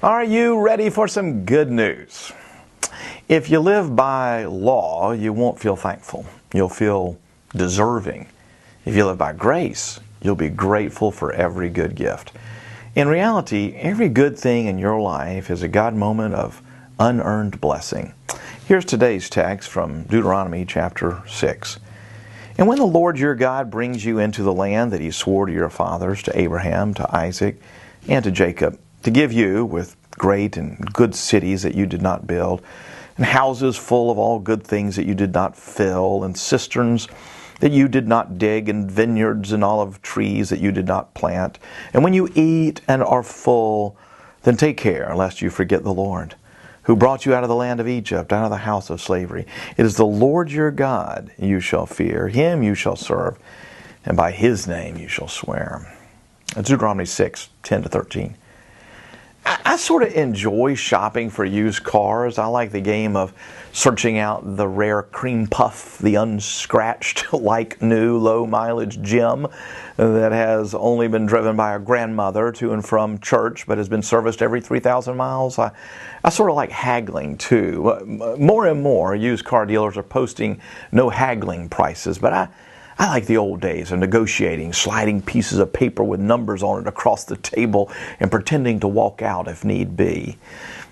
Are you ready for some good news? If you live by law, you won't feel thankful. You'll feel deserving. If you live by grace, you'll be grateful for every good gift. In reality, every good thing in your life is a God moment of unearned blessing. Here's today's text from Deuteronomy chapter 6. And when the Lord your God brings you into the land that He swore to your fathers, to Abraham, to Isaac, and to Jacob, to give you with great and good cities that you did not build, and houses full of all good things that you did not fill, and cisterns that you did not dig, and vineyards and olive trees that you did not plant. And when you eat and are full, then take care lest you forget the Lord, who brought you out of the land of Egypt, out of the house of slavery. It is the Lord your God you shall fear. Him you shall serve, and by His name you shall swear. It's Deuteronomy 6, 10 to 13. I sort of enjoy shopping for used cars. I like the game of searching out the rare cream puff, the unscratched, like new, low-mileage gem that has only been driven by a grandmother to and from church but has been serviced every 3,000 miles. I sort of like haggling, too. More and more used car dealers are posting no haggling prices, but I like the old days of negotiating, sliding pieces of paper with numbers on it across the table and pretending to walk out if need be.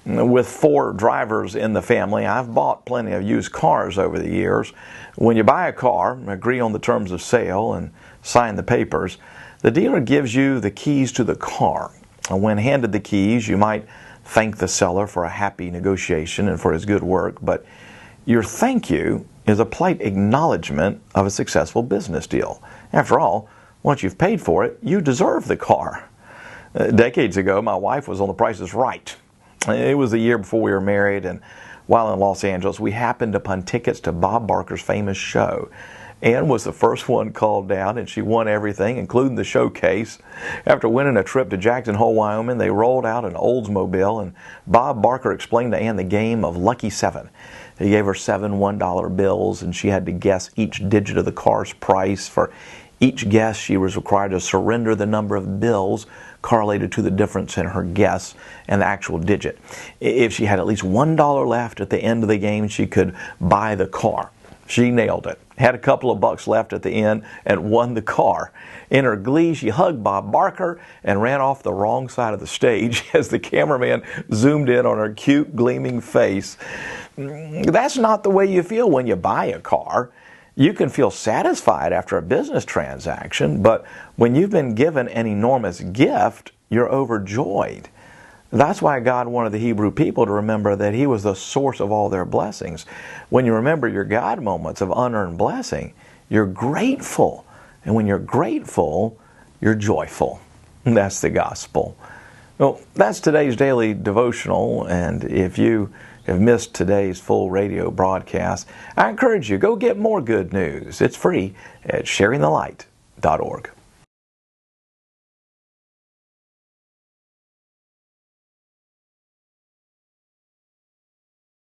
With 4 drivers in the family, I've bought plenty of used cars over the years. When you buy a car, agree on the terms of sale, and sign the papers, the dealer gives you the keys to the car. And when handed the keys, you might thank the seller for a happy negotiation and for his good work, but your thank you is a polite acknowledgement of a successful business deal. After all, once you've paid for it, you deserve the car. Decades ago, my wife was on The Price is Right. It was the year before we were married, and while in Los Angeles, we happened upon tickets to Bob Barker's famous show. Ann was the first one called down, and she won everything, including the showcase. After winning a trip to Jackson Hole, Wyoming, they rolled out an Oldsmobile, and Bob Barker explained to Ann the game of Lucky 7. He gave her 7 $1 bills, and she had to guess each digit of the car's price. For each guess, she was required to surrender the number of bills correlated to the difference in her guess and the actual digit. If she had at least $1 left at the end of the game, she could buy the car. She nailed it, had a couple of bucks left at the end, and won the car. In her glee, she hugged Bob Barker and ran off the wrong side of the stage as the cameraman zoomed in on her cute, gleaming face. That's not the way you feel when you buy a car. You can feel satisfied after a business transaction, but when you've been given an enormous gift, you're overjoyed. That's why God wanted the Hebrew people to remember that He was the source of all their blessings. When you remember your God moments of unearned blessing, you're grateful. And when you're grateful, you're joyful. That's the gospel. Well, that's today's daily devotional, and if you have missed today's full radio broadcast, I encourage you, go get more good news. It's free at sharingthelight.org.